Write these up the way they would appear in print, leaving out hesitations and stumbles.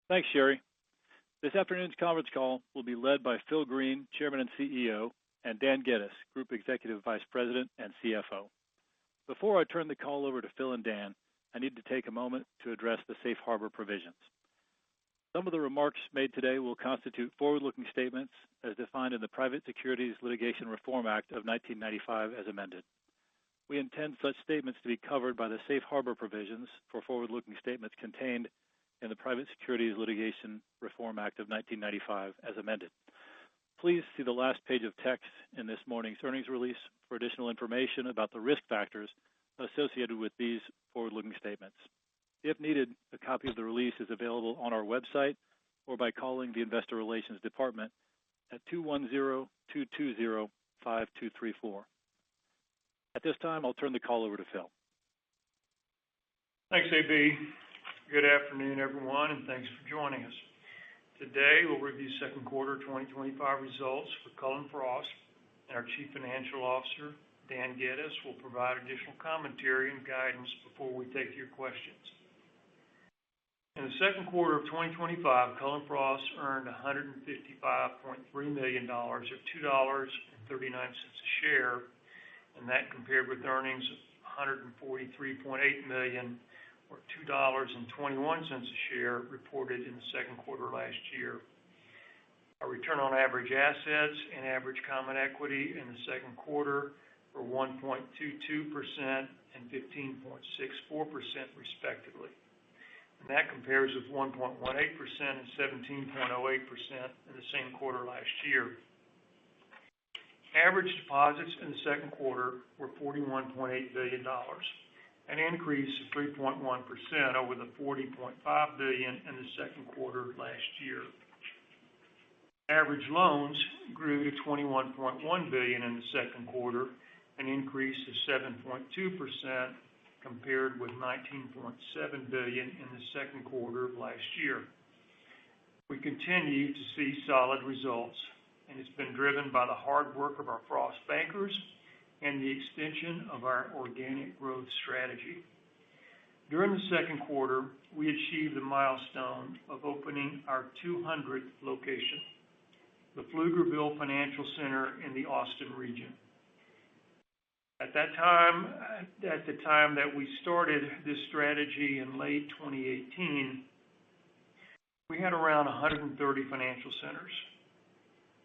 Thanks, Sherry. This afternoon's conference call will be led by Phil Green, Chairman and CEO, and Dan Geddes, Group Executive Vice President and CFO. Before I turn the call over to Phil and Dan, I need to take a moment to address the safe harbor provisions. Some of the remarks made today will constitute forward-looking statements as defined in the Private Securities Litigation Reform Act of 1995 as amended. We intend such statements to be covered by the safe harbor provisions for forward-looking statements contained in the Private Securities Litigation Reform Act of 1995 as amended. Please see the last page of text in this morning's earnings release for additional information about the risk factors associated with these forward-looking statements. If needed, a copy of the release is available on our website or by calling the Investor Relations Department at 210-220-5234. At this time, I'll turn the call over to Phil. Thanks, AB. Good afternoon, everyone, and thanks for joining us. Today, we'll review second quarter 2025 results for CullenFrost, and our Chief Financial Officer, Dan Geddes, will provide additional commentary and guidance before we take your questions. In the second quarter of 2025, CullenFrost earned $155.3 million, or $2.39 a share, and that compared with earnings of $143.8 million, or $2.21 a share reported in the second quarter last year. Our return on average assets and average common equity in the second quarter were 1.22% and 15.64% respectively. And that compares with 1.18% and 17.08% in the same quarter last year. Average deposits in the second quarter were $41.8 billion, an increase of 3.1% over the $40.5 billion in the second quarter last year. Average loans grew to $21.1 billion in the second quarter, an increase of 7.2% compared with $19.7 billion in the second quarter of last year. We continue to see solid results, and it's been driven by the hard work of our Frost bankers and the extension of our organic growth strategy. During the second quarter, we achieved the milestone of opening our 200th location, the Pflugerville Financial Center in the Austin region. At the time that we started this strategy in late 2018, we had around 130 financial centers,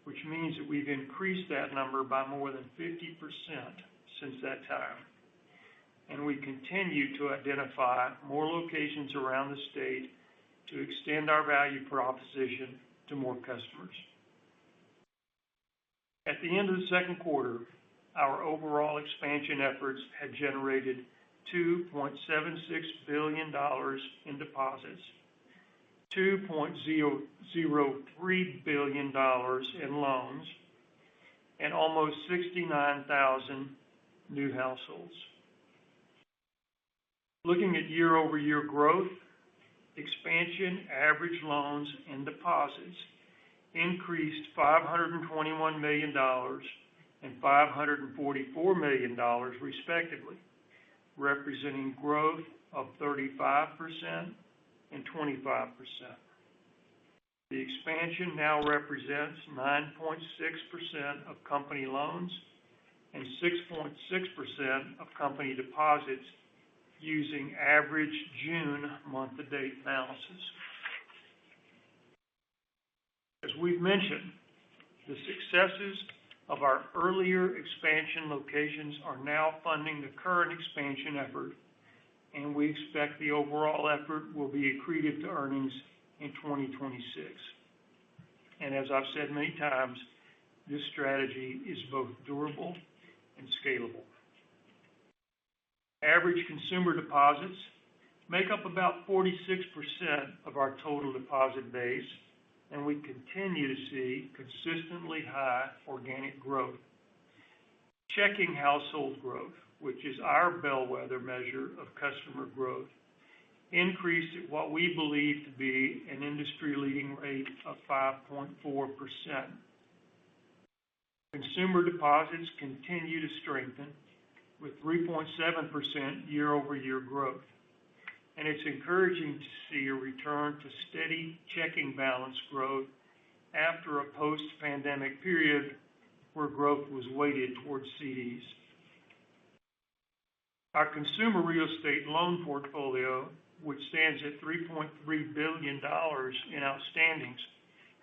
which means that we've increased that number by more than 50% since that time. And we continue to identify more locations around the state to extend our value proposition to more customers. At the end of the second quarter, our overall expansion efforts had generated $2.76 billion in deposits, $2.003 billion in loans, and almost 69,000 new households. Looking at year-over-year growth, expansion, average loans, and deposits increased $521 million and $544 million respectively, representing growth of 35% and 25%. The expansion now represents 9.6% of company loans and 6.6% of company deposits using average June month-to-date balances. As we've mentioned, the successes of our earlier expansion locations are now funding the current expansion effort, and we expect the overall effort will be accretive to earnings in 2026. And as I've said many times, this strategy is both durable and scalable. Average consumer deposits make up about 46% of our total deposit base, and we continue to see consistently high organic growth. Checking household growth, which is our bellwether measure of customer growth, increased at what we believe to be an industry-leading rate of 5.4%. Consumer deposits continue to strengthen with 3.7% year-over-year growth. and it's encouraging to see a return to steady checking balance growth after a post-pandemic period where growth was weighted towards CDs. Our consumer real estate loan portfolio, which stands at $3.3 billion in outstandings,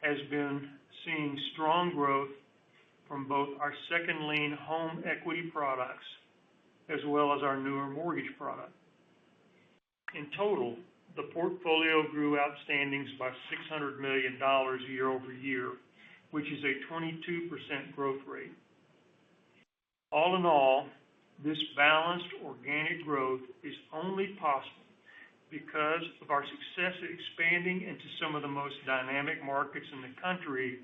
has been seeing strong growth from both our second lien home equity products as well as our newer mortgage product. In total, the portfolio grew outstandings by $600 million year over year, which is a 22% growth rate. All in all, this balanced organic growth is only possible because of our success at expanding into some of the most dynamic markets in the country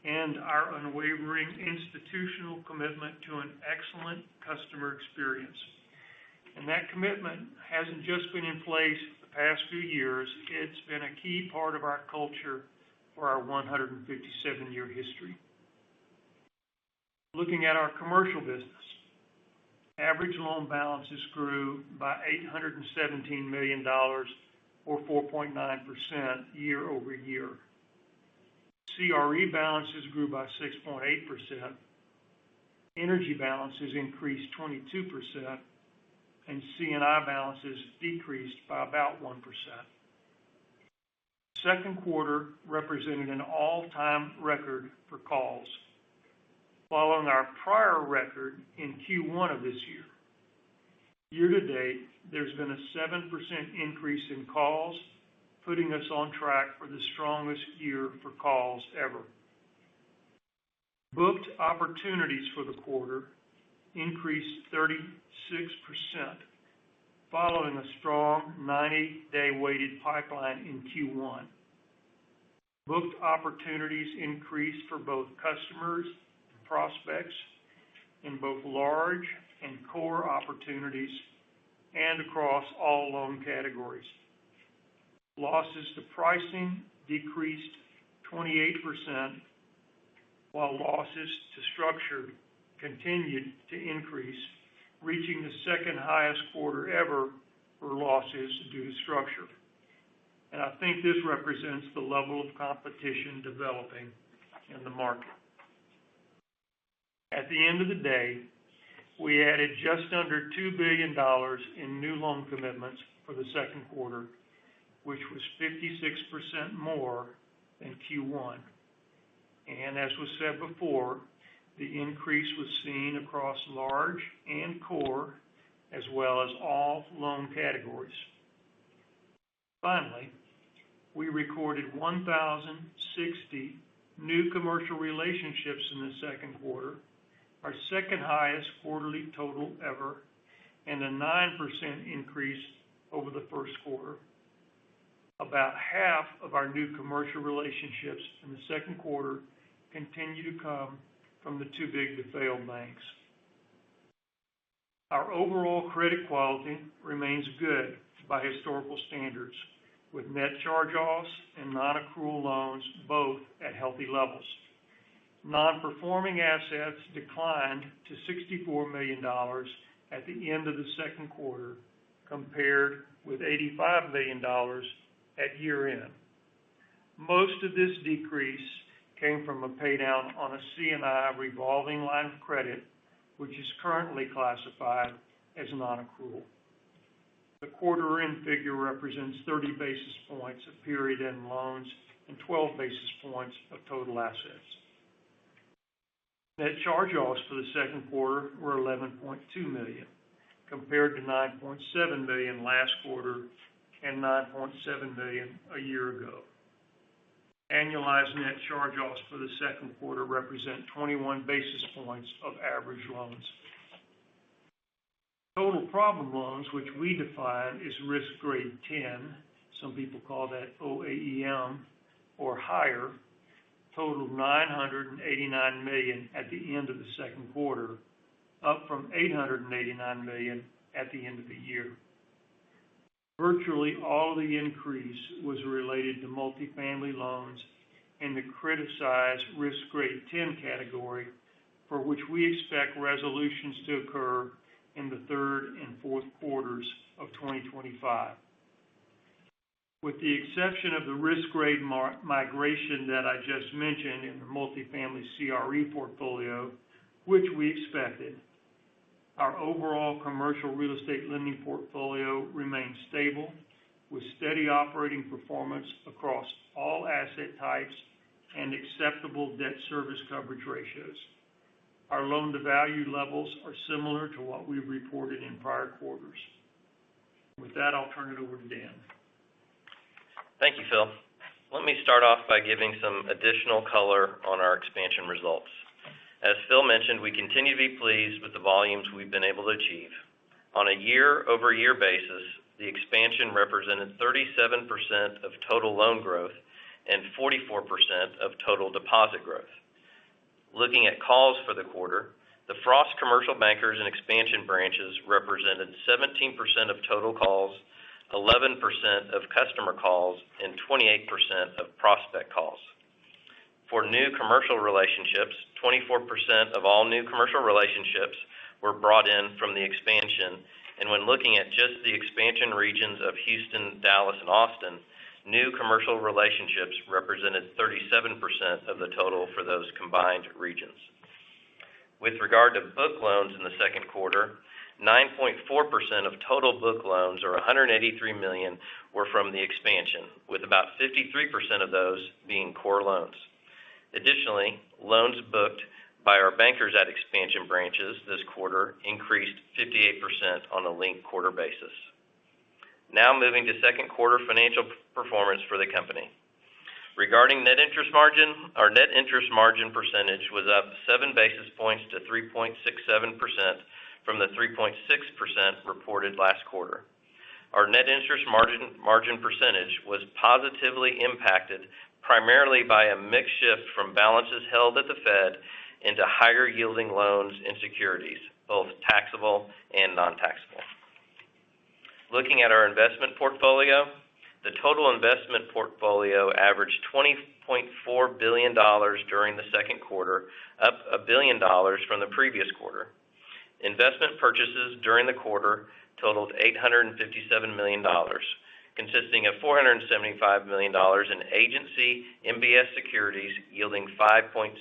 and our unwavering institutional commitment to an excellent customer experience. And that commitment hasn't just been in place the past few years, it's been a key part of our culture for our 157-year history. Looking at our commercial business, average loan balances grew by $817 million, or 4.9% year over year. CRE balances grew by 6.8%, energy balances increased 22%, and C&I balances decreased by about 1%. Second quarter represented an all-time record for calls, following our prior record in Q1 of this year. Year to date, there's been a 7% increase in calls, putting us on track for the strongest year for calls ever. Booked opportunities for the quarter increased 36%, following a strong 90-day weighted pipeline in Q1. Booked opportunities increased for both customers and prospects in both large and core opportunities and across all loan categories. Losses to pricing decreased 28%, while losses to structure continued to increase, reaching the second highest quarter ever for losses due to structure. And I think this represents the level of competition developing in the market. At the end of the day, we added just under $2 billion in new loan commitments for the second quarter, which was 56% more than Q1. And as was said before, the increase was seen across large and core, as well as all loan categories. Finally, we recorded 1,060 new commercial relationships in the second quarter, our second highest quarterly total ever, and a 9% increase over the first quarter. About half of our new commercial relationships in the second quarter continue to come from the too big to fail banks. Our overall credit quality remains good by historical standards, with net charge-offs and non-accrual loans both at healthy levels. Non-performing assets declined to $64 million at the end of the second quarter, compared with $85 million at year-end. Most of this decrease came from a paydown on a C&I revolving line of credit, which is currently classified as non-accrual. The quarter-end figure represents 30 basis points of period-end loans and 12 basis points of total assets. Net charge-offs for the second quarter were $11.2 million, compared to $9.7 million last quarter and $9.7 million a year ago. Annualized net charge-offs for the second quarter represent 21 basis points of average loans. Total problem loans, which we define as risk grade 10, some people call that OAEM, or higher, totaled $989 million at the end of the second quarter, up from $889 million at the end of the year. Virtually all of the increase was related to multifamily loans in the criticized risk grade 10 category, for which we expect resolutions to occur in the third and fourth quarters of 2025. With the exception of the risk grade migration that I just mentioned in the multifamily CRE portfolio, which we expected, our overall commercial real estate lending portfolio remains stable with steady operating performance across all asset types and acceptable debt service coverage ratios. Our loan-to-value levels are similar to what we've reported in prior quarters. With that, I'll turn it over to Dan. Thank you, Phil. Let me start off by giving some additional color on our expansion results. As Phil mentioned, we continue to be pleased with the volumes we've been able to achieve. On a year-over-year basis, the expansion represented 37% of total loan growth and 44% of total deposit growth. Looking at calls for the quarter, the Frost commercial bankers and expansion branches represented 17% of total calls, 11% of customer calls, and 28% of prospect calls. For new commercial relationships, 24% of all new commercial relationships were brought in from the expansion, and when looking at just the expansion regions of Houston, Dallas, and Austin, new commercial relationships represented 37% of the total for those combined regions. With regard to book loans in the second quarter, 9.4% of total book loans, or $183 million, were from the expansion, with about 53% of those being core loans. Additionally, loans booked by our bankers at expansion branches this quarter increased 58% on a linked quarter basis. Now moving to second quarter financial performance for the company. Regarding net interest margin, our net interest margin percentage was up 7 basis points to 3.67% from the 3.6% reported last quarter. Our net interest margin percentage was positively impacted primarily by a mix shift from balances held at the Fed into higher yielding loans and securities, both taxable and non-taxable. Looking at our investment portfolio, the total investment portfolio averaged $20.4 billion during the second quarter, up $1 billion from the previous quarter. Investment purchases during the quarter totaled $857 million, consisting of $475 million in agency MBS securities yielding 5.72%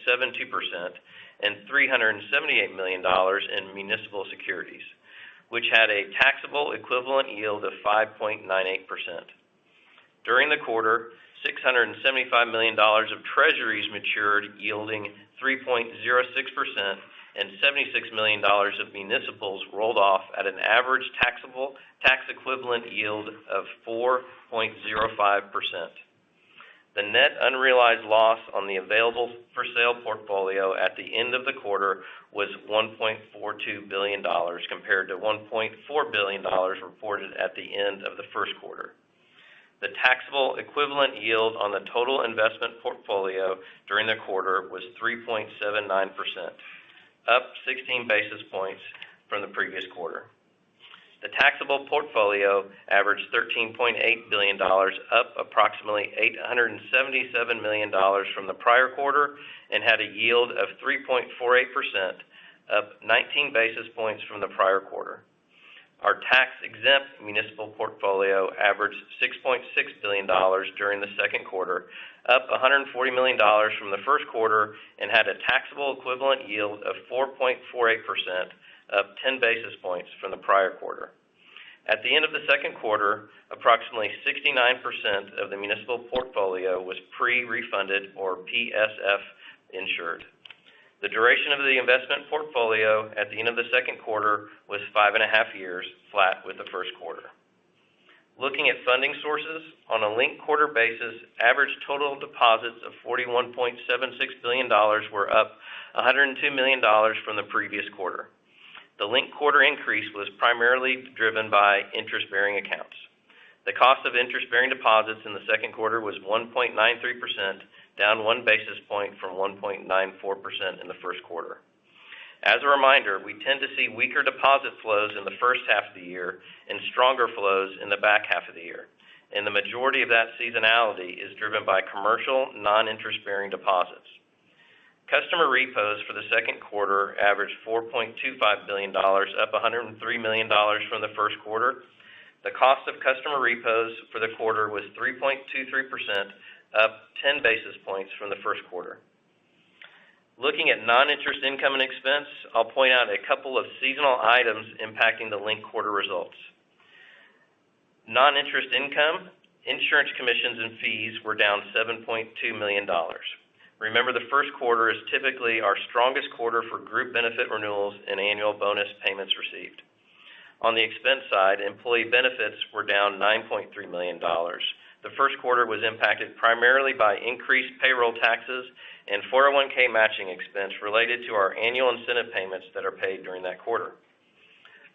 and $378 million in municipal securities, which had a taxable equivalent yield of 5.98%. During the quarter, $675 million of treasuries matured yielding 3.06%, and $76 million of municipals rolled off at an average taxable tax equivalent yield of 4.05%. The net unrealized loss on the available for sale portfolio at the end of the quarter was $1.42 billion compared to $1.4 billion reported at the end of the first quarter. The taxable equivalent yield on the total investment portfolio during the quarter was 3.79%. up 16 basis points from the previous quarter. The taxable portfolio averaged $13.8 billion, up approximately $877 million from the prior quarter, and had a yield of 3.48%, up 19 basis points from the prior quarter. Our tax-exempt municipal portfolio averaged $6.6 billion during the second quarter, up $140 million from the first quarter, and had a taxable equivalent yield of 4.48%, up 10 basis points from the prior quarter. At the end of the second quarter, approximately 69% of the municipal portfolio was pre-refunded or PSF insured. The duration of the investment portfolio at the end of the second quarter was 5.5 years, flat with the first quarter. Looking at funding sources, on a linked quarter basis, average total deposits of $41.76 billion were up $102 million from the previous quarter. The linked quarter increase was primarily driven by interest-bearing accounts. The cost of interest-bearing deposits in the second quarter was 1.93%, down 1 basis point from 1.94% in the first quarter. As a reminder, we tend to see weaker deposit flows in the first half of the year and stronger flows in the back half of the year, and the majority of that seasonality is driven by commercial non-interest-bearing deposits. Customer repos for the second quarter averaged $4.25 billion, up $103 million from the first quarter. The cost of customer repos for the quarter was 3.23%, up 10 basis points from the first quarter. Looking at non-interest income and expense, I'll point out a couple of seasonal items impacting the linked quarter results. Non-interest income, insurance commissions and fees were down $7.2 million. Remember, the first quarter is typically our strongest quarter for group benefit renewals and annual bonus payments received. On the expense side, employee benefits were down $9.3 million. The first quarter was impacted primarily by increased payroll taxes and 401k matching expense related to our annual incentive payments that are paid during that quarter.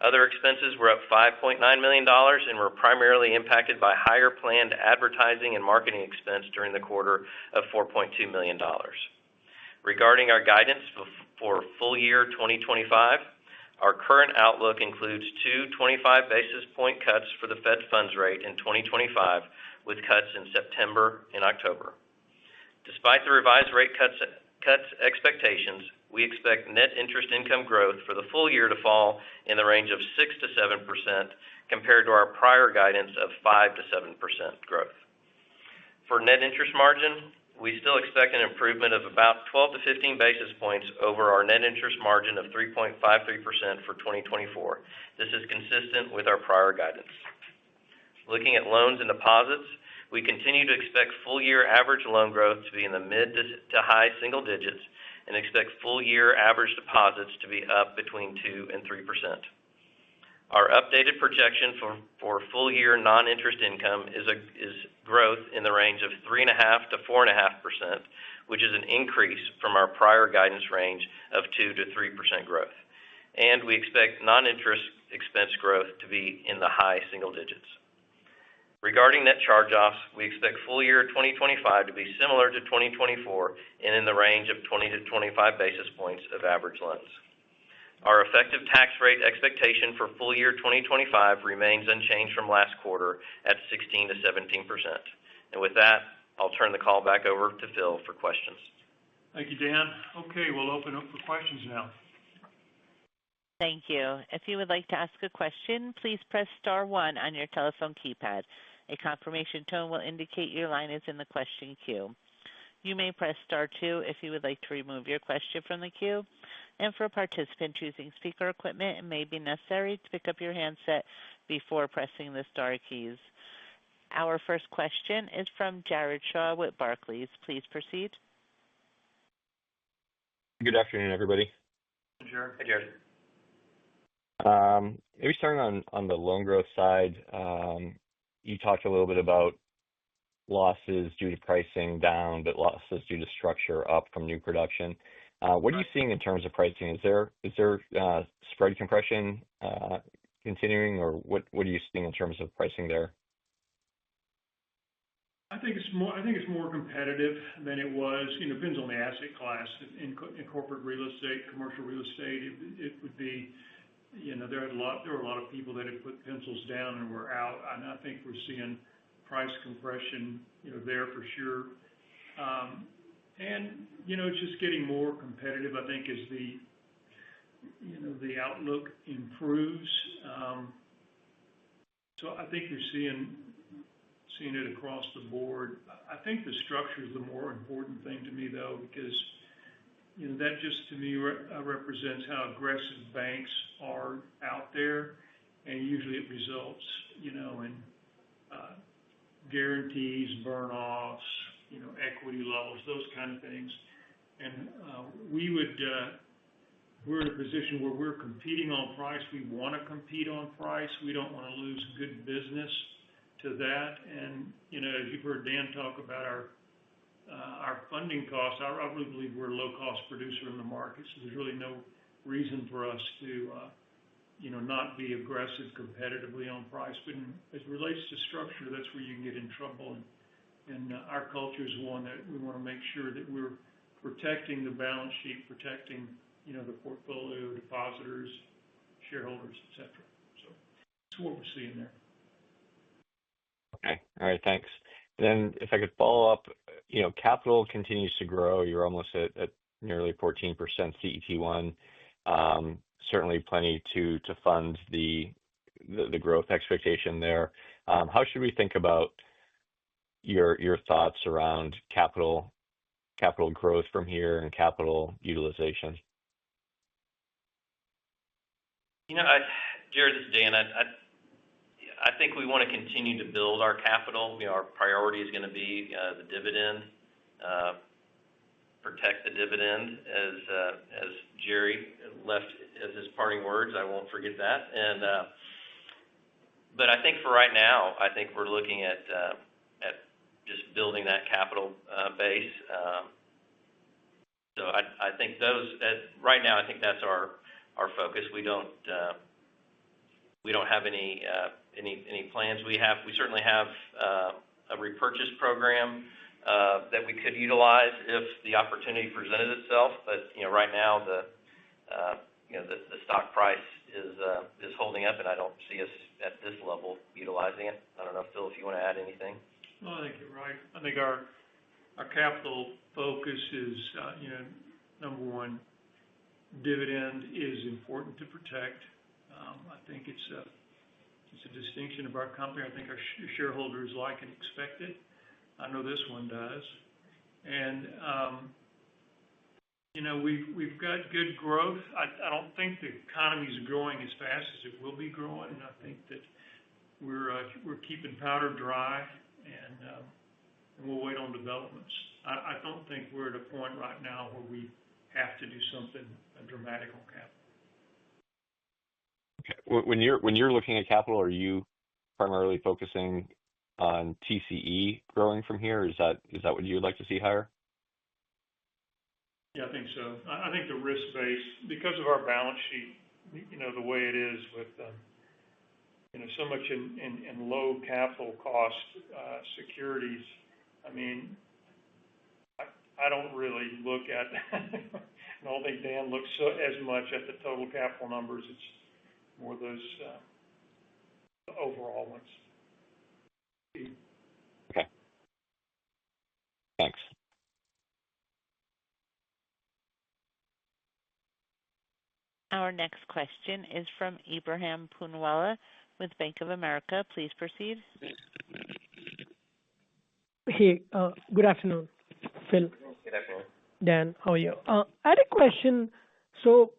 Other expenses were up $5.9 million and were primarily impacted by higher planned advertising and marketing expense during the quarter of $4.2 million. Regarding our guidance for full year 2025, our current outlook includes 2 25 basis point cuts for the Fed funds rate in 2025, with cuts in September and October. Despite the revised rate cuts expectations, we expect net interest income growth for the full year to fall in the range of 6 to 7% compared to our prior guidance of 5 to 7% growth. For net interest margin, we still expect an improvement of about 12 to 15 basis points over our net interest margin of 3.53% for 2024. This is consistent with our prior guidance. Looking at loans and deposits, we continue to expect full-year average loan growth to be in the mid to high single digits and expect full-year average deposits to be up between 2 and 3%. Our updated projection for full-year non-interest income is growth in the range of 3.5 to 4.5%, which is an increase from our prior guidance range of 2 to 3% growth. And we expect non-interest expense growth to be in the high single digits. Regarding net charge-offs, we expect full year 2025 to be similar to 2024 and in the range of 20 to 25 basis points of average loans. Our effective tax rate expectation for full year 2025 remains unchanged from last quarter at 16 to 17%. And with that, I'll turn the call back over to Phil for questions. Thank you, Dan. Okay, we'll open up for questions now. Thank you. If you would like to ask a question, please press star 1 on your telephone keypad. A confirmation tone will indicate your line is in the question queue. You may press star 2 if you would like to remove your question from the queue. And for participants using speaker equipment, it may be necessary to pick up your handset before pressing the star keys. Our first question is from Jared Shaw with Barclays. Please proceed. Good afternoon, everybody. Hey, Jared. Hey, Jared. Maybe starting on the loan growth side, you talked a little bit about losses due to pricing down, but losses due to structure up from new production. What are you seeing in terms of pricing? Is there spread compression continuing, or what are you seeing in terms of pricing there? I think it's more competitive than it was. It depends on the asset class. In corporate real estate, commercial real estate, it would be. There were a lot of people that had put pencils down and were out, and I think we're seeing price compression, there for sure. And it's just getting more competitive, I think, as the outlook improves. So I think you're seeing it across the board. I think the structure is the more important thing to me, though, because that just, to me, represents how aggressive banks are out there, and usually it results, in guarantees, burn-offs, equity levels, those kind of things. And we're in a position where we're competing on price. We want to compete on price. We don't want to lose good business to that. And, as you've heard Dan talk about our funding costs, I really believe we're a low-cost producer in the market, so there's really no reason for us to, not be aggressive competitively on price. But as it relates to structure, that's where you can get in trouble. And our culture is one that we want to make sure that we're protecting the balance sheet, protecting, the portfolio, depositors, shareholders, et cetera. So that's what we're seeing there. Okay. All right. Thanks. Then if I could follow up, capital continues to grow. You're almost at nearly 14% CET1. Certainly plenty to fund the the growth expectation there. How should we think about your thoughts around capital growth from here and capital utilization? Jared, this is Dan. I think we want to continue to build our capital. Our priority is going to be the dividend, protect the dividend, as Jerry left as his parting words. I won't forget that. But I think for right now, I think we're looking at just building that capital base. So I think right now, I think that's our focus. We don't have any plans. We certainly have a repurchase program that we could utilize if the opportunity presented itself. But right now the stock price is holding up, and I don't see us at this level utilizing it. I don't know, Phil, if you want to add anything. No, I think you're right. I think our capital focus is number one, dividend is important to protect. I think it's a distinction of our company. I think our shareholders like and expect it. I know this one does. And we've got good growth. I don't think the economy is growing as fast as it will be growing. I think that we're keeping powder dry, and we'll wait on developments. I don't think we're at a point right now where we have to do something dramatic on capital. Okay. When you're looking at capital, are you primarily focusing on TCE growing from here? Is that what you'd like to see higher? Yeah, I think so. I think the risk base, because of our balance sheet, the way it is with so much in low capital cost securities. I mean, I don't really look at. I don't think Dan looks as much at the total capital numbers. It's more those overall ones. Okay. Thanks. Our next question is from Ebrahim Poonawala with Bank of America. Please proceed. Hey, good afternoon, Phil. Good afternoon. Dan, how are you? I had a question. So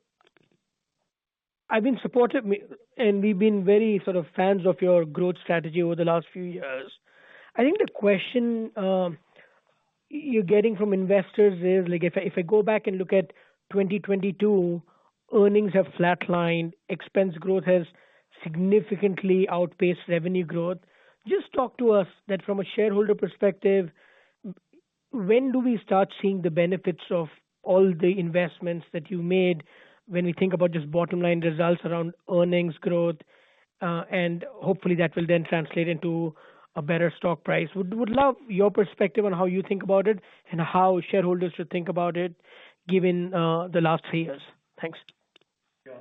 I've been supportive, and we've been very sort of fans of your growth strategy over the last few years. I think the question you're getting from investors is, like, if I go back and look at 2022, earnings have flatlined, expense growth has significantly outpaced revenue growth. Just talk to us that from a shareholder perspective, when do we start seeing the benefits of all the investments that you made when we think about just bottom line results around earnings growth, and hopefully that will then translate into a better stock price? Would love your perspective on how you think about it and how shareholders should think about it given the last 3 years. Thanks. Yeah,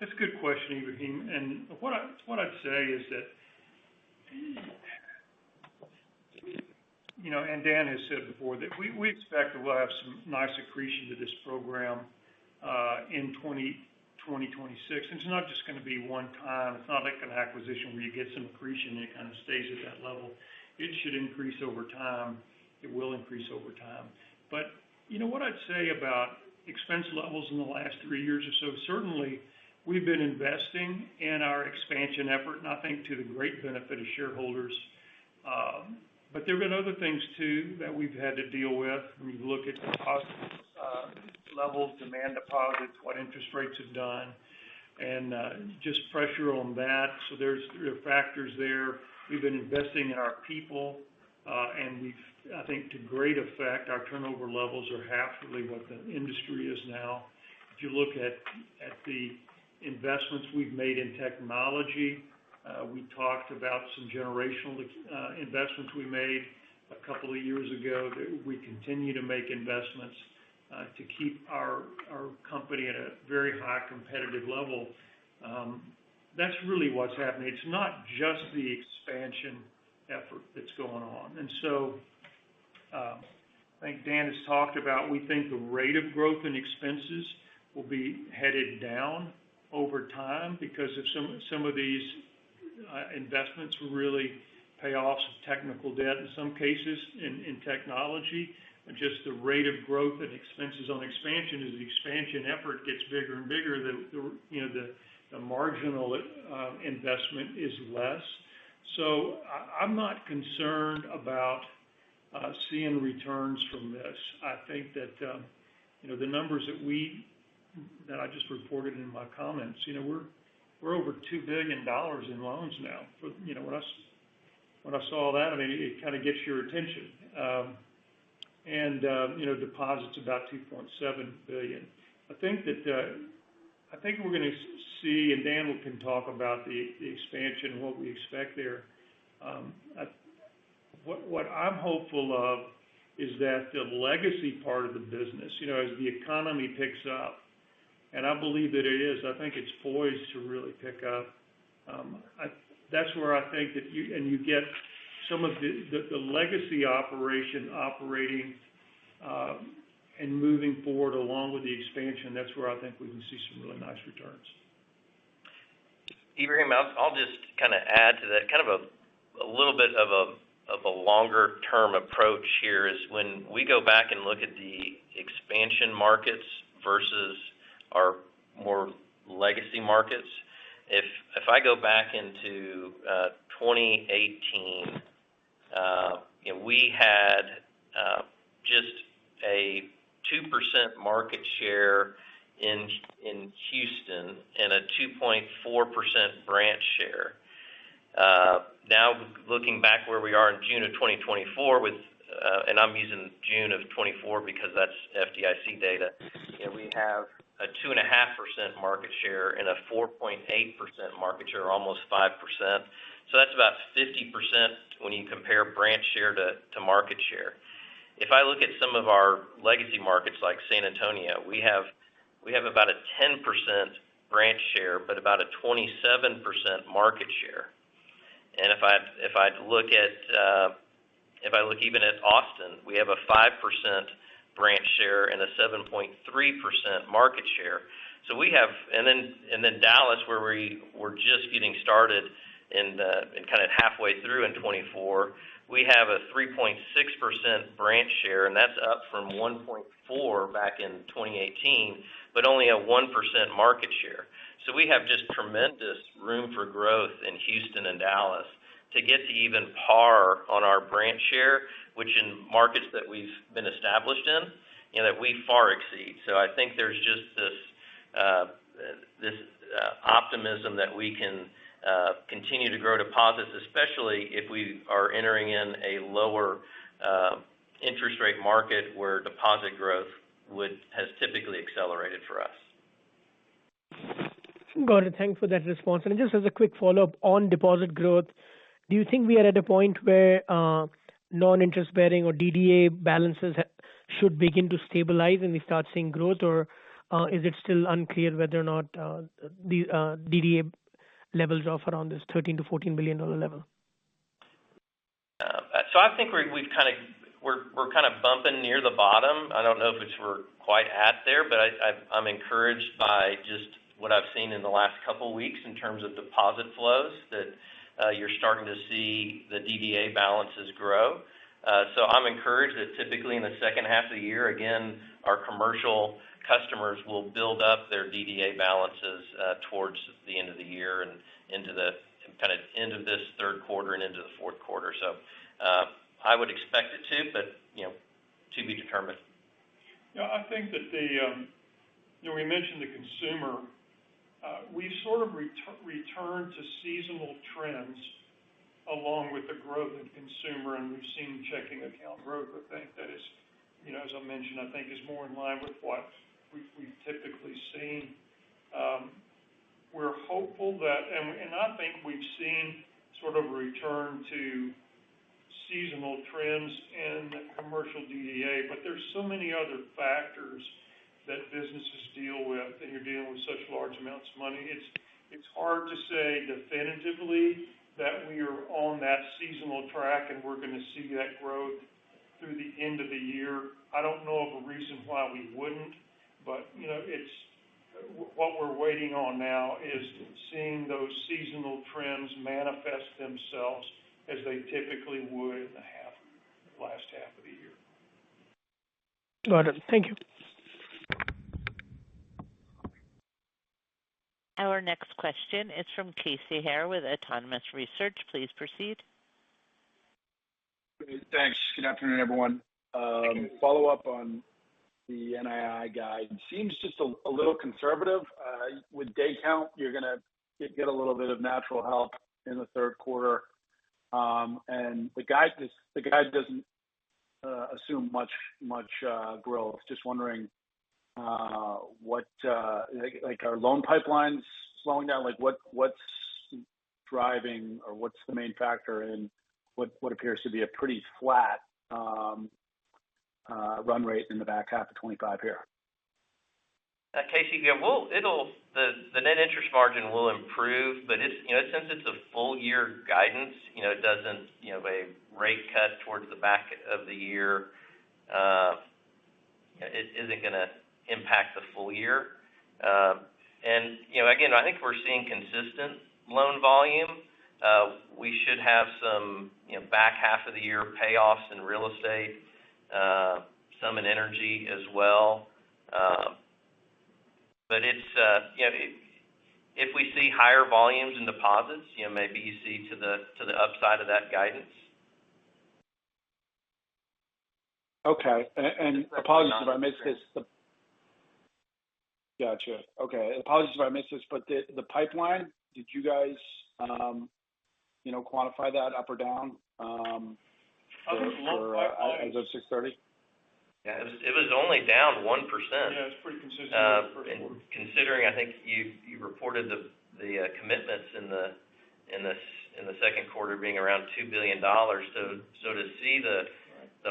that's a good question, Ibrahim. And what I'd say is that, and Dan has said before that we expect that we'll have some nice accretion to this program in 2026. It's not just going to be one time. It's not like an acquisition where you get some accretion and it kind of stays at that level. It should increase over time. It will increase over time. But what I'd say about expense levels in the last 3 years or so, certainly we've been investing in our expansion effort, and I think to the great benefit of shareholders. But there have been other things too that we've had to deal with. When you look at deposit levels, demand deposits, what interest rates have done, and just pressure on that. So there are factors there. We've been investing in our people, and I think to great effect, our turnover levels are half really what the industry is now. If you look at the investments we've made in technology, we talked about some generational investments we made a couple of years ago. We continue to make investments to keep our company at a very high competitive level. That's really what's happening. It's not just the expansion effort that's going on. And so I think Dan has talked about, we think the rate of growth in expenses will be headed down over time because of some of these investments will really pay off some technical debt in some cases in technology. And just the rate of growth and expenses on expansion, as the expansion effort gets bigger and bigger, the marginal investment is less. So I'm not concerned about seeing returns from this. I think that the numbers that I just reported in my comments, we're over $2 billion in loans now. When I saw that, I mean, it kind of gets your attention. Deposits about $2.7 billion. I think we're going to see, and Dan can talk about the expansion and what we expect there. What I'm hopeful of is that the legacy part of the business, as the economy picks up, and I believe that it is, I think it's poised to really pick up. That's where I think that you get some of the legacy operation operating and moving forward along with the expansion. That's where I think we can see some really nice returns. Ibrahim, I'll just kind of add to that, kind of a little bit of a longer term approach here is when we go back and look at the expansion markets versus our more legacy markets. If I go back into 2018, we had just a 2% market share in Houston and a 2.4% branch share. Now looking back where we are in June of 2024 with, and I'm using June of 24 because that's FDIC data, we have a 2.5% market share and a 4.8% market share, almost 5%. So that's about 50% when you compare branch share to market share. If I look at some of our legacy markets like San Antonio, we have about a 10% branch share, but about a 27% market share. And if I look even at Austin, we have a 5% branch share and a 7.3% market share. So we have, and then Dallas, where we're just getting started and kind of halfway through in 24, we have a 3.6% branch share, and that's up from 1.4 back in 2018, but only a 1% market share. So we have just tremendous room for growth in Houston and Dallas to get to even par on our branch share, which in markets that we've been established in, that we far exceed. So I think there's just this optimism that we can continue to grow deposits, especially if we are entering in a lower interest rate market where deposit growth has typically accelerated for us. Got it. Thanks for that response. And just as a quick follow-up on deposit growth, do you think we are at a point where non-interest bearing or DDA balances should begin to stabilize and we start seeing growth, or is it still unclear whether or not the DDA levels off around this $13 to $14 billion level? So I think we're kind of bumping near the bottom. I don't know if we're quite at there, but I'm encouraged by just what I've seen in the last couple of weeks in terms of deposit flows, that you're starting to see the DDA balances grow. So I'm encouraged that typically in the second half of the year, again, our commercial customers will build up their DDA balances towards the end of the year and into the kind of end of this third quarter and into the fourth quarter. So I would expect it to, but to be determined. Yeah, I think that we mentioned the consumer. We've sort of returned to seasonal trends along with the growth in consumer, and we've seen checking account growth. I think that is, as I mentioned, I think is more in line with what we've typically seen. We're hopeful that, and I think we've seen sort of a return to seasonal trends in the commercial DDA, but there's so many other factors that businesses deal with, and you're dealing with such large amounts of money. It's hard to say definitively that we are on that seasonal track and we're going to see that growth through the end of the year. I don't know of a reason why we wouldn't, but what we're waiting on now is seeing those seasonal trends manifest themselves as they typically would in the last half of the year. Got it. Thank you. Our next question is from Casey Hare with Autonomous Research. Please proceed. Thanks. Good afternoon, everyone. Follow up on the NII guide. Seems just a little conservative. With day count, you're going to get a little bit of natural help in the third quarter. And the guide doesn't assume much growth. Just wondering what like our loan pipelines slowing down? Like what's driving or what's the main factor in what appears to be a pretty flat run rate in the back half of 25 here? Casey, yeah, the net interest margin will improve, but it's since it's a full year guidance, it doesn't a rate cut towards the back of the year, it isn't going to impact the full year. And again, I think we're seeing consistent loan volume. We should have some back half of the year payoffs in real estate, some in energy as well. But it's if we see higher volumes in deposits, maybe you see to the upside of that guidance. Okay, and apologies if I missed this. Gotcha. Okay, apologies if I missed this, but the pipeline, did you guys quantify that up or down as of 6:30? Yeah, it was only down 1%. Yeah, it's pretty consistent with the first quarter. And considering, I think you reported the commitments in the second quarter being around $2 billion. So to see the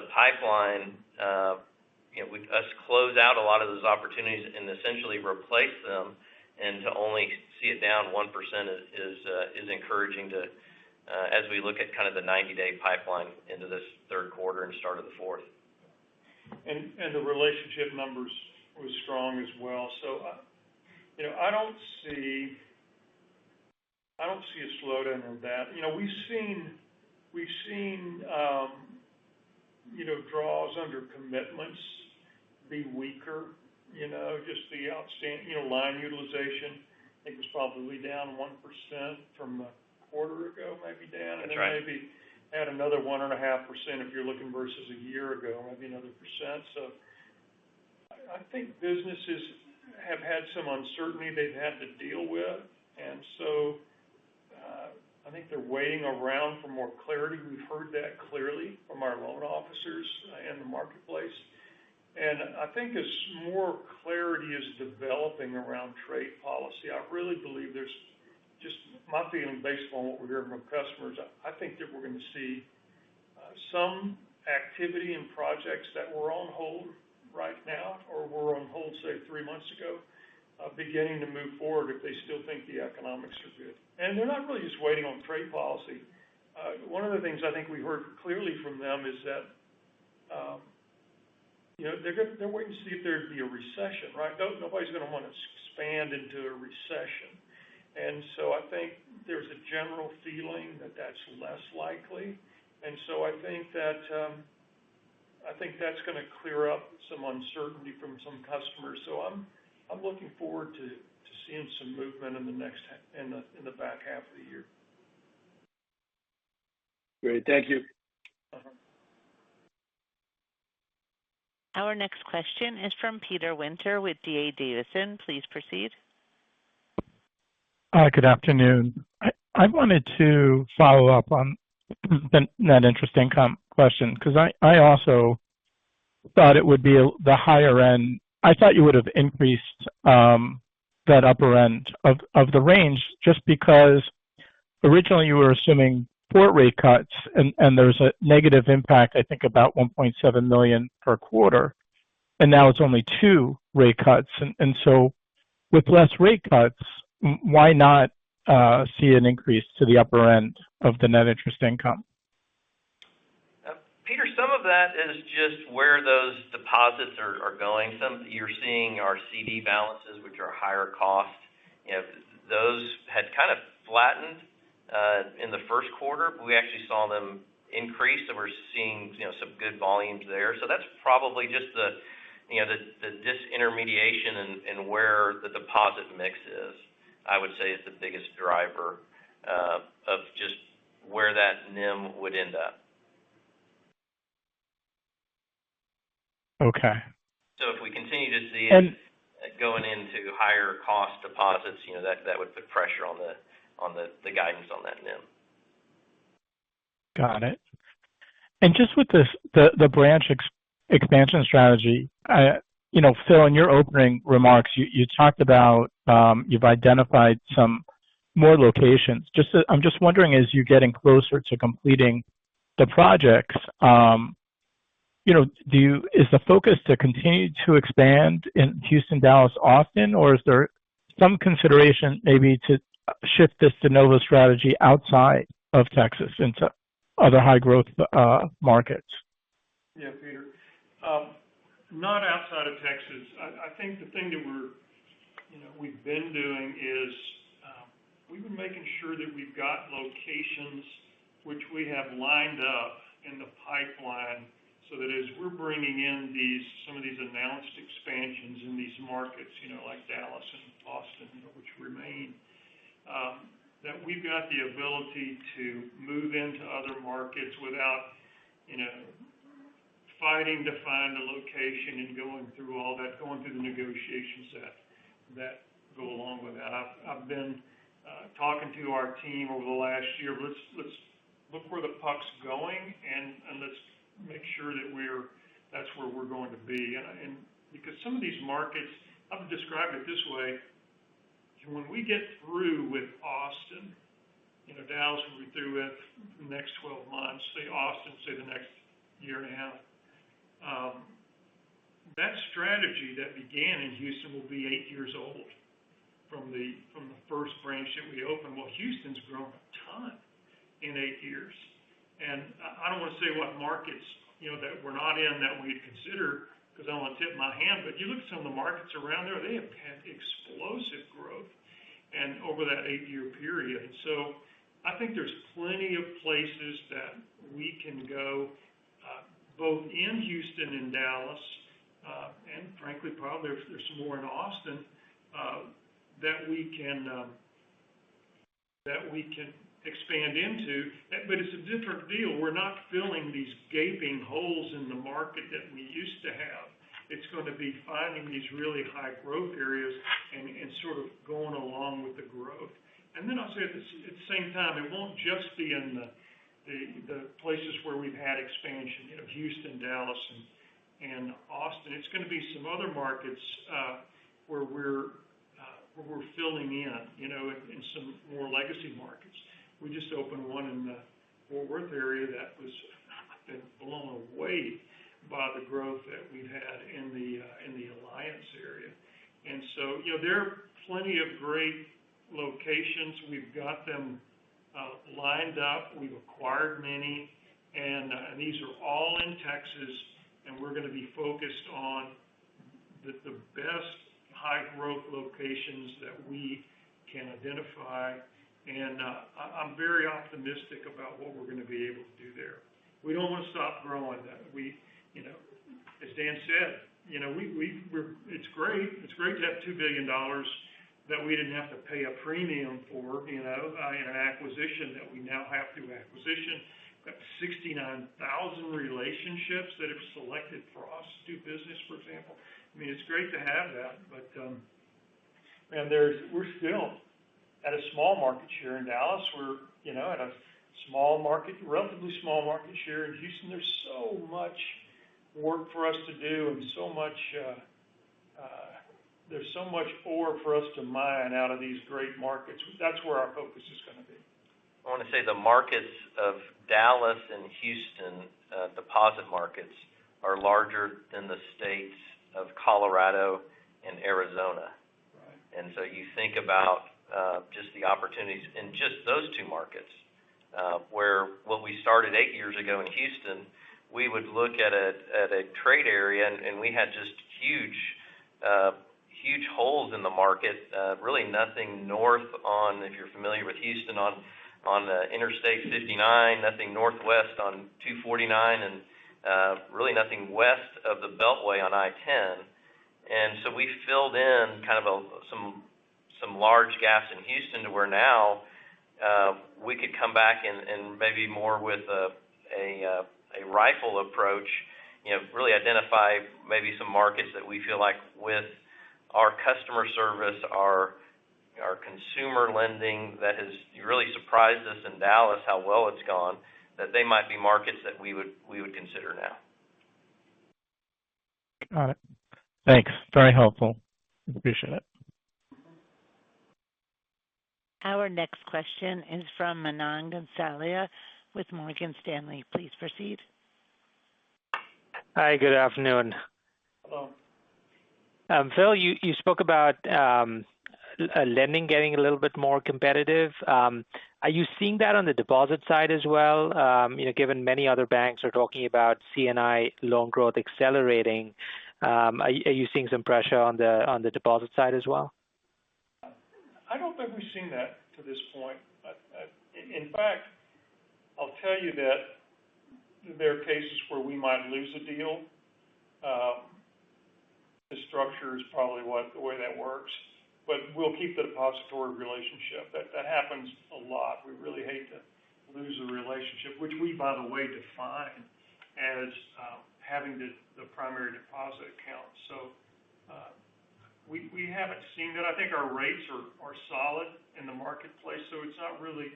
pipeline, us close out a lot of those opportunities and essentially replace them, and to only see it down 1% is encouraging to as we look at kind of the 90-day pipeline into this third quarter and start of the fourth. And the relationship numbers was strong as well. So, I don't see a slowdown in that. We've seen draws under commitments be weaker. Just the outstanding, line utilization, I think was probably down 1% from a quarter ago, maybe down, and That's then right. maybe add another 1.5% if you're looking versus a year ago, maybe another percent. So I think businesses have had some uncertainty they've had to deal with, and so I think they're waiting around for more clarity. We've heard that clearly from our loan officers in the marketplace. And I think as more clarity is developing around trade policy, I really believe there's just my feeling based on what we're hearing from customers, I think that we're going to see some activity in projects that were on hold right now or were on hold, say, 3 months ago, beginning to move forward if they still think the economics are good. And they're not really just waiting on trade policy. One of the things I think we heard clearly from them is that they're waiting to see if there'd be a recession, right? Nobody's going to want to expand into a recession. And so I think there's a general feeling that that's less likely. And so I think that's going to clear up some uncertainty from some customers. So I'm looking forward to seeing some movement in the back half of the year. Great, thank you. Our next question is from Peter Winter with D.A. Davidson. Please proceed. Good afternoon. I wanted to follow up on the net interest income question because I also thought it would be the higher end. I thought you would have increased that upper end of the range just because originally you were assuming 4 rate cuts and there's a negative impact, I think about $1.7 million per quarter, and now it's only 2 rate cuts. And so with less rate cuts, why not see an increase to the upper end of the net interest income? Peter, some of of that is just where those deposits are going. Some you're seeing our CD balances, which are higher cost. Those had kind of flattened in the first quarter. We actually saw them increase, so we're seeing some good volumes there. So that's probably just the disintermediation and where the deposit mix is. I would say is the biggest driver of just where that NIM would end up. Okay. So if we continue to see it going into higher cost deposits, that would put pressure on the guidance on that NIM. Got it. And just with this, the branch expansion strategy, Phil, in your opening remarks, you talked about you've identified some more locations. I'm just wondering, as you're getting closer to completing the projects, is the focus to continue to expand in Houston, Dallas, Austin, or is there some consideration maybe to shift this de novo strategy outside of Texas into other high growth markets? Yeah, Peter. Not outside of Texas. I think the thing that we've been doing is we've been making sure that we've got locations which we have lined up in the pipeline, so that as we're bringing in some of these announced expansions in these markets, like Dallas and Austin, which remain, that we've got the ability to move into other markets without, fighting to find a location and going through the negotiations that go along with that. I've been talking to our team over the last year. Let's look where the puck's going and let's make sure that that's where we're going to be. And because some of these markets, I've described it this way: when we get through with Austin, Dallas will be through with the next 12 months. Say Austin, say the next year and a half. That strategy that began in Houston will be 8 years old from the first branch that we opened. Well, Houston's grown a ton in 8 years, and I don't want to say what markets that we're not in that we'd consider, because I don't want to tip my hand. But you look at some of the markets around there; they have had explosive growth, and over that 8-year period. And so I think there's plenty of places that we can go, both in Houston and Dallas, and frankly, probably there's some more in Austin that we can expand into. But it's a different deal. We're not filling these gaping holes in the market that we used to have. It's going to be finding these really high growth areas and sort of going along with the growth. And then I'll say at the same time, it won't just be in the places where we've had expansion, Houston, Dallas, and Austin. It's going to be some other markets where we're filling in, in some more legacy markets. We just opened one in the Fort Worth area that was been blown away by the growth that we've had in the Alliance area. And so, there are plenty of great locations. We've got them lined up. We've acquired many, and these are all in Texas, and we're going to be focused on the best high growth locations that we can identify. And I'm very optimistic about what we're going to be able to do there. We don't want to stop growing. As Dan said, it's great. It's great to have $2 billion that we didn't have to pay a premium for, in an acquisition that we now have through acquisition. We've got 69,000 relationships that have selected Frost to do business, for example. I mean, it's great to have that, but we're still at a small market share in Dallas. We're at a relatively small market share in Houston. There's so much work for us to do, and there's so much ore for us to mine out of these great markets. That's where our focus is going to be. I want to say the markets of Dallas and Houston, deposit markets, are larger than the states of Colorado and Arizona. Right. And so you think about just the opportunities in just those two markets, where what we started 8 years ago in Houston we would look at a trade area, and we had just huge holes in the market. Really nothing north on, if you're familiar with Houston, on Interstate 59, nothing northwest on 249, and really nothing west of the Beltway on I-10. And so we filled in kind of some large gaps in Houston to where now we could come back and maybe more with a rifle approach, really identify maybe some markets that we feel like with our customer service, our consumer lending that has really surprised us in Dallas how well it's gone, that they might be markets that we would consider now. Got it. Thanks. Very helpful. Appreciate it. Our next question is from Manan Gosalia with Morgan Stanley. Please proceed. Hi, good afternoon. Hello. Phil, you spoke about lending getting a little bit more competitive. Are you seeing that on the deposit side as well? Given many other banks are talking about C&I loan growth accelerating, are you seeing some pressure on the deposit side as well? I don't think we've seen that to this point. In fact, I'll tell you that there are cases where we might lose a deal. The structure is probably the way that works, but we'll keep the depository relationship. That happens a lot. We really hate to lose a relationship, which we, by the way, define as having the primary deposit account. So we haven't seen that. I think our rates are solid in the marketplace, so it's not really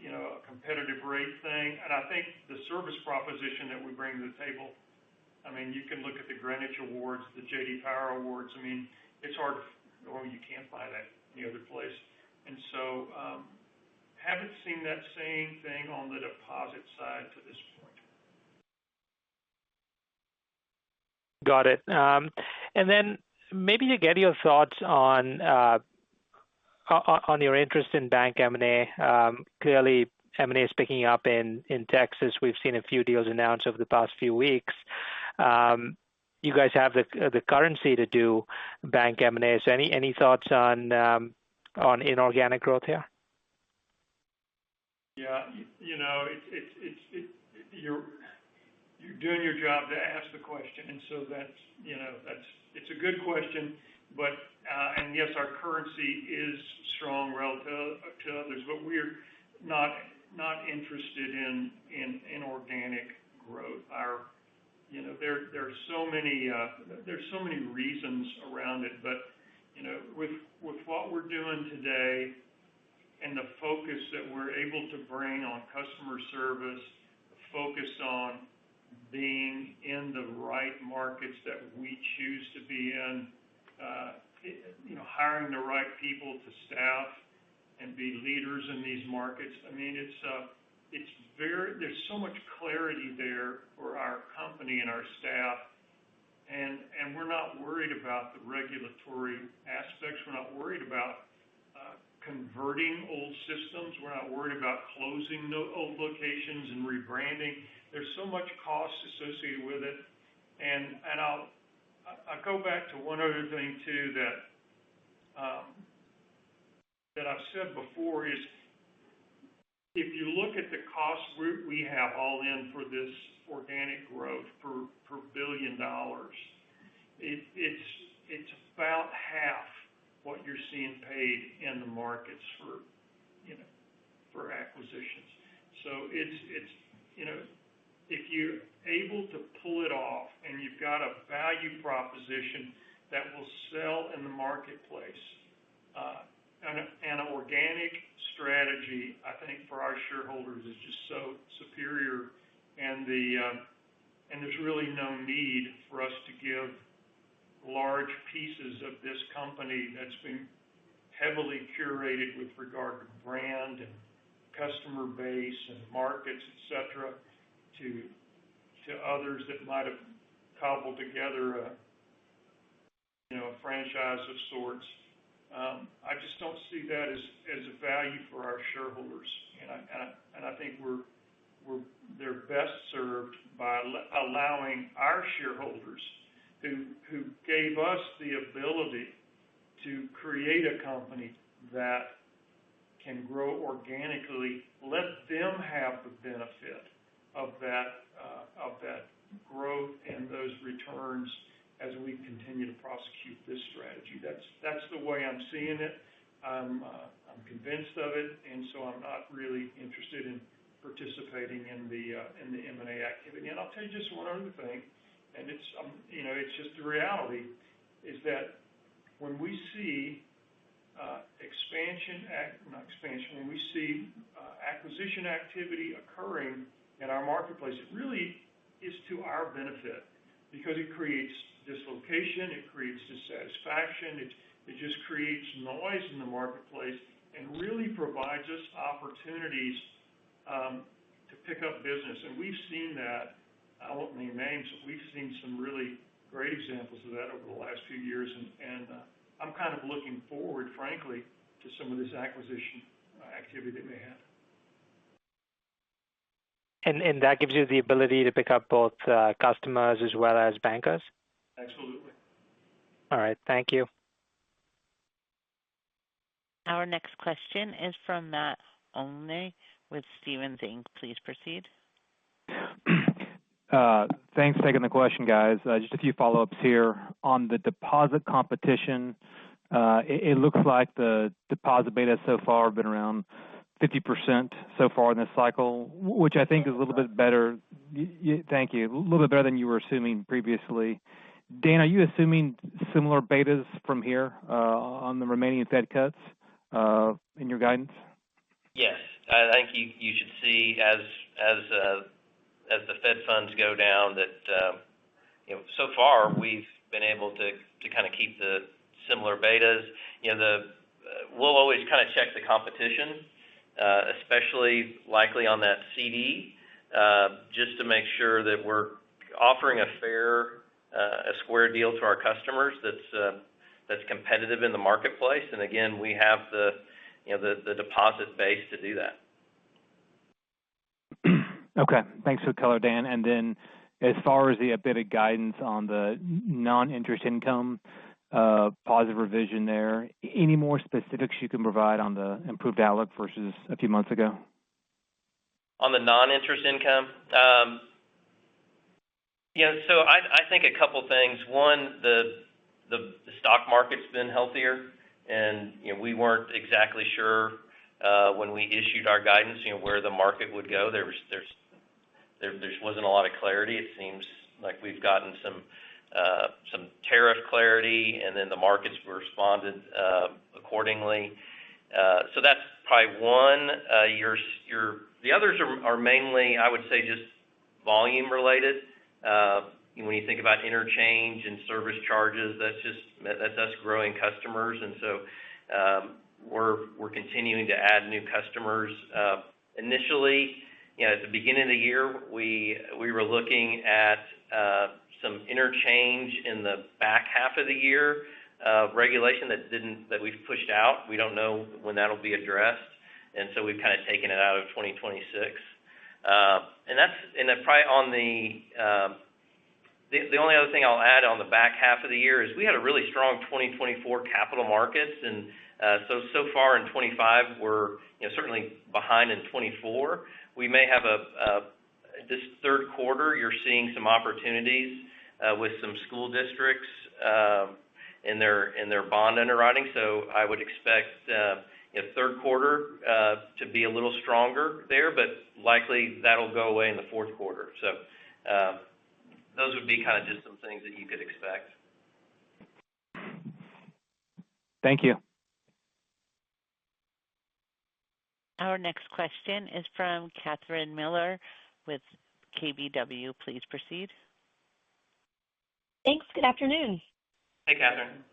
a competitive rate thing. And I think the service proposition that we bring to the table, I mean, you can look at the Greenwich Awards, the J.D. Power Awards. I mean, it's hard, you can't buy that any other place. And so haven't seen that same thing on the deposit side to this point. Got it. And then maybe to get your thoughts on your interest in bank M&A. Clearly, M&A is picking up in Texas. We've seen a few deals announced over the past few weeks. You guys have the currency to do bank M&A. So any thoughts on inorganic growth here? Yeah, you're doing your job to ask the question, and so it's a good question. But and yes, our currency is strong relative to others, but we're not interested in inorganic growth. There's so many reasons around it, but with what we're doing today and the focus that we're able to bring on customer service, the focus on being in the right markets that we choose to be in, hiring the right people to staff and be leaders in these markets. I mean, there's so much clarity there for our company and our staff, and we're not worried about the regulatory aspects. We're not worried about converting old systems. We're not worried about closing old locations and rebranding. There's so much cost associated with it, and I'll go back to one other thing too that I've said before is if you look at the cost we have all in for this organic growth per $1 billion, it's about half what you're seeing paid in the markets for acquisitions. So it's if you're able to pull it off and you've got a value proposition that will sell in the marketplace, an organic strategy, I think, for our shareholders is just so superior, and there's really no need for us to give large pieces of this company that's been heavily curated with regard to brand and customer base and markets, et cetera, to others that might have cobbled together a franchise of sorts. I just don't see that as a value for our shareholders, and I think we're they're best served by allowing our shareholders who gave us the ability to create a company that can grow organically, let them have the benefit of that growth and those returns as we continue to prosecute this strategy. That's the way I'm seeing it. I'm convinced of it, and so I'm not really interested in participating in the M&A activity. And I'll tell you just one other thing, and it's it's just the reality is that when we see when we see acquisition activity occurring in our marketplace, it really is to our benefit because it creates dislocation, it creates dissatisfaction, it just creates noise in the marketplace and really provides us opportunities to pick up business. And we've seen that. I won't name names, but we've seen some really great examples of that over the last few years, and I'm kind of looking forward, frankly, to some of this acquisition activity that we have. And that gives you the ability to pick up both customers as well as bankers? Absolutely. All right. Thank you. Our next question is from Matt Olney with Stephens Inc. Please proceed. Thanks for taking the question, guys. Just a few follow-ups here. On the deposit competition, it looks like the deposit beta so far have been around 50% so far in this cycle, which I think is a little bit better. Thank you. A little bit better than you were assuming previously. Dan, are you assuming similar betas from here on the remaining Fed cuts in your guidance? Yes, I think you should see as the Fed funds go down that so far we've been able to kind of keep the similar betas. We'll always kind of check the competition, especially likely on that CD, just to make sure that we're offering a fair, a square deal to our customers that's competitive in the marketplace. And again, we have the deposit base to do that. Okay, thanks for the color, Dan. And then as far as the updated guidance on the non-interest income, positive revision there, any more specifics you can provide on the improved outlook versus a few months ago? On the non-interest income, so I think a couple things. One, the stock market's been healthier, and we weren't exactly sure when we issued our guidance, where the market would go. There wasn't a lot of clarity. It seems like we've gotten some tariff clarity, and then the markets responded accordingly. So that's probably one. The others are mainly, I would say, just volume related. When you think about interchange and service charges, that's us growing customers, and so we're continuing to add new customers. Initially, at the beginning of the year, we were looking at some interchange in the back half of the year regulation that we've pushed out. We don't know when that'll be addressed, and so we've kind of taken it out of 2026. And then probably on the only other thing I'll add on the back half of the year is we had a really strong 2024 capital markets, and so far in 25 we're certainly behind in 24. We may have this third quarter. You're seeing some opportunities with some school districts in their bond underwriting. So I would expect third quarter to be a little stronger there, but likely that'll go away in the fourth quarter. So those would be kind of just some things that you could expect. Thank you. Our next question is from Catherine Miller with KBW. Please proceed. Thanks. Good afternoon. Hey, Catherine.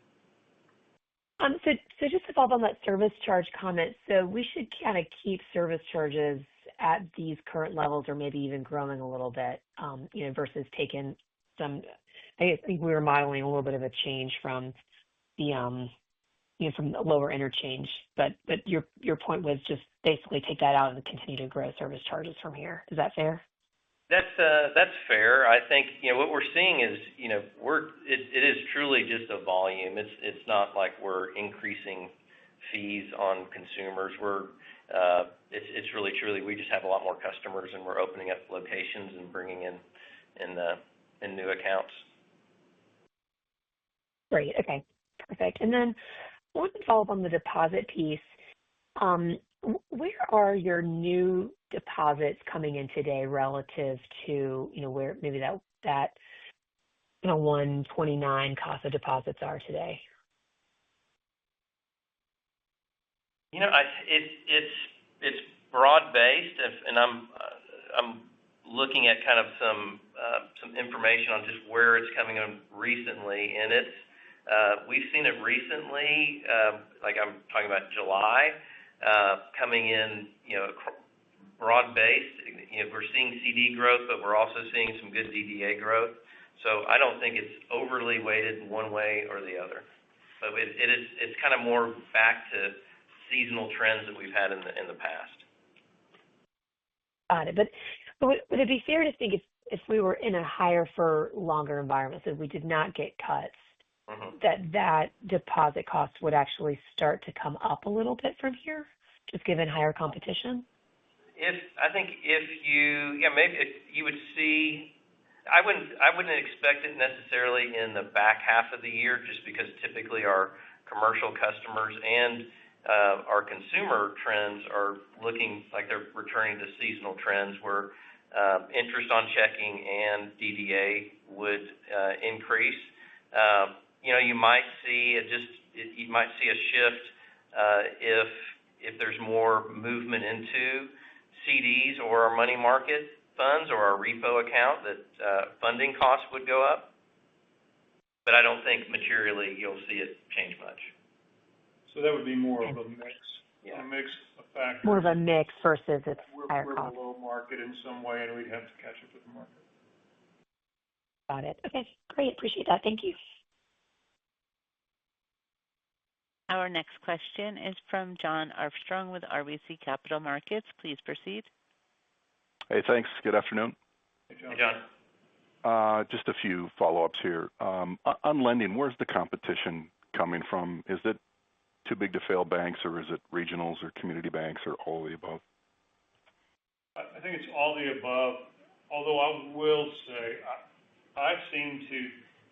So just to follow up on that service charge comment, so we should kind of keep service charges at these current levels, or maybe even growing a little bit, versus taking some. I think we were modeling a little bit of a change from the from the lower interchange, but your point was just basically take that out and continue to grow service charges from here. Is that fair? That's fair. I think what we're seeing is it is truly just a volume. It's not like we're increasing fees on consumers. It's really truly we just have a lot more customers and we're opening up locations and bringing in new accounts. Great. Okay. Perfect. And then I want to follow up on the deposit piece. Where are your new deposits coming in today relative to, where maybe that 129 cost of deposits are today? It's broad based, and I'm looking at kind of some information on just where it's coming in recently, and we've seen it recently, like I'm talking about July. Coming in, broad-based. We're seeing CD growth, but we're also seeing some good DDA growth. So I don't think it's overly weighted one way or the other. But it's kind of more back to seasonal trends that we've had in the past. Got it. But would it be fair to think if we were in a higher for longer environment, so if we did not get cuts, that deposit cost would actually start to come up a little bit from here, just given higher competition? Maybe if you would see, I wouldn't expect it necessarily in the back half of the year, just because typically our commercial customers and our consumer trends are looking like they're returning to seasonal trends where interest on checking and DDA would increase. You might see a shift if there's more movement into CDs or our money market funds or our repo account, that funding costs would go up. But I don't think materially you'll see it change much. So that would be more of a mix. Yeah. A mix of factors. More of a mix versus its higher cost. We're below market in some way, and we'd have to catch up with the market. Got it. Okay, great. Appreciate that. Thank you. Our next question is from Jon Arfstrom with RBC Capital Markets. Please proceed. Hey, thanks. Good afternoon. Hey, John. Hey, John. Just a few follow-ups here. On lending, where's the competition coming from? Is it too big to fail banks, or is it regionals or community banks, or all of the above? I think it's all the above, although I will say I seem to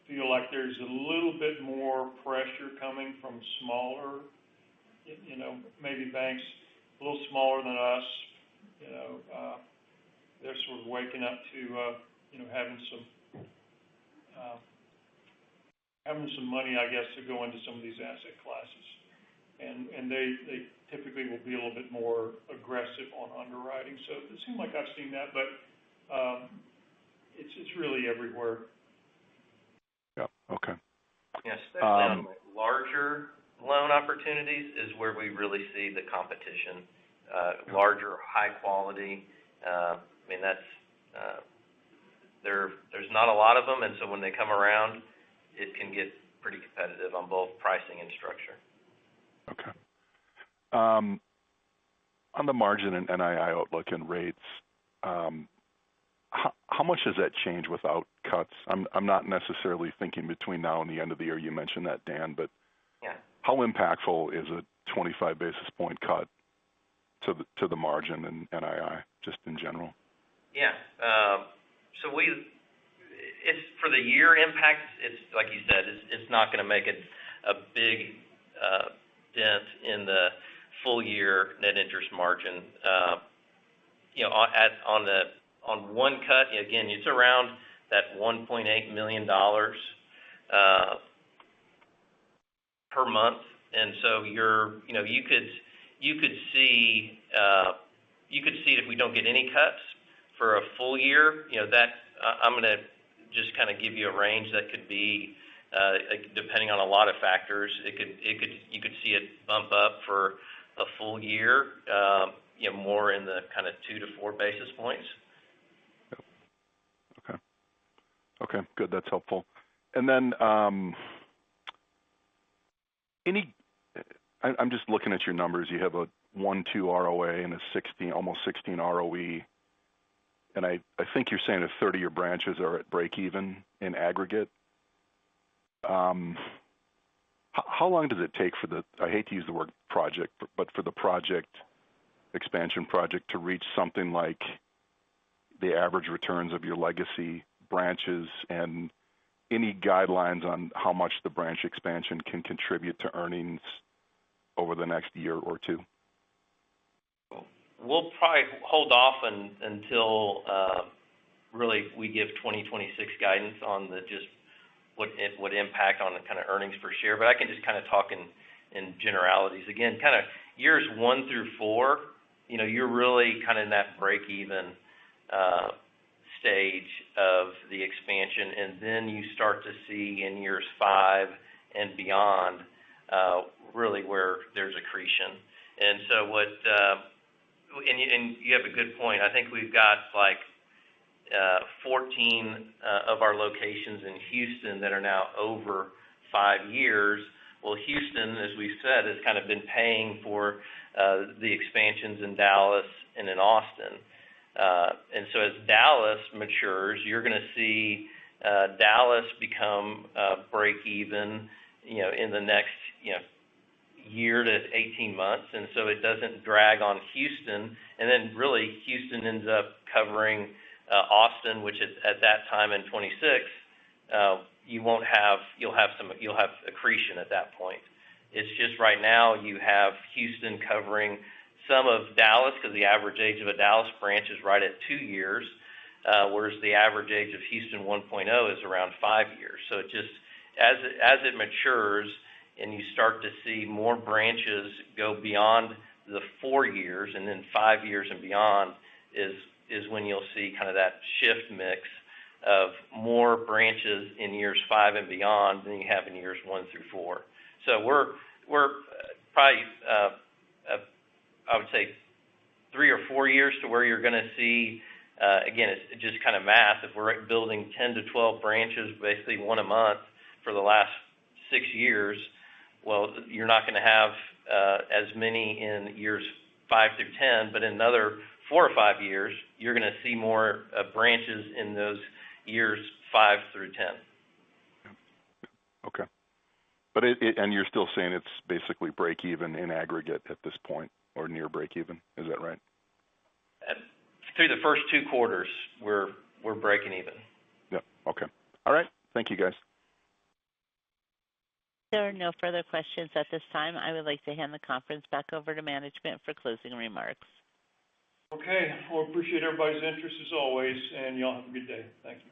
feel like there's a little bit more pressure coming from smaller, maybe banks a little smaller than us. They're sort of waking up to, having some money, I guess, to go into some of these asset classes. And they typically will be a little bit more aggressive on underwriting. So it seems like I've seen that, but it's really everywhere. Yeah. Okay. Yeah, especially on larger loan opportunities is where we really see the competition. Larger, high quality. There's not a lot of them, and so when they come around, it can get pretty competitive on both pricing and structure. Okay. On the margin and NII outlook and rates, how much does that change without cuts? I'm not necessarily thinking between now and the end of the year. You mentioned that, Dan, but yeah. How impactful is a 25 basis point cut to the margin and NII, just in general? Yeah. So it's for the year impact. It's like you said, it's not going to make a big dent in the full year net interest margin. On one cut, again, it's around that $1.8 million per month, and so you could see if we don't get any cuts for a full year, that I'm going to just kind of give you a range that could be depending on a lot of factors. You could see it bump up for a full year, more in the kind of 2 to 4 basis points. Okay, good. That's helpful. And then I'm just looking at your numbers. You have a 1.2 ROA and a almost 16 ROE. And I think you're saying the 30-year branches are at break even in aggregate. How long does it take for I hate to use the word project, but for the expansion project to reach something like the average returns of your legacy branches, and any guidelines on how much the branch expansion can contribute to earnings over the next year or two? We'll probably hold off until really we give 2026 guidance on just what it would impact on the kind of earnings per share. But I can just kind of talk in generalities. Again, kind of years 1 through 4, you're really kind of in that break even stage of the expansion, and then you start to see in years 5 and beyond really where there's accretion. And so and you have a good point. I think we've got like 14 of our locations in Houston that are now over 5 years. Well, Houston, as we've said, has kind of been paying for the expansions in Dallas and in Austin. And so as Dallas matures, you're going to see Dallas become break even, in the next, year to 18 months. And so it doesn't drag on Houston. And then really Houston ends up covering Austin, which is at that time in 26, you'll have accretion at that point. It's just right now you have Houston covering some of Dallas, because the average age of a Dallas branch is right at 2 years, whereas the average age of Houston 1.0 is around 5 years. So it just, as it matures and you start to see more branches go beyond the 4 years, and then 5 years and beyond is when you'll see kind of that shift mix of more branches in years 5 and beyond than you have in years 1 through 4. So we're probably, I would say 3 or 4 years to where you're going to see, again, it's just kind of math. If we're building 10 to 12 branches, basically one a month for the last 6 years, well, you're not going to have as many in years 5 through 10, but in another 4 or 5 years, you're going to see more branches in those years 5 through 10. Okay. But and you're still saying it's basically break even in aggregate at this point, or near break even. Is that right? Through the first 2 quarters, we're breaking even. Yep. Okay. All right. Thank you, guys. There are no further questions at this time. I would like to hand the conference back over to management for closing remarks. Okay. Well, appreciate everybody's interest as always, and y'all have a good day. Thank you.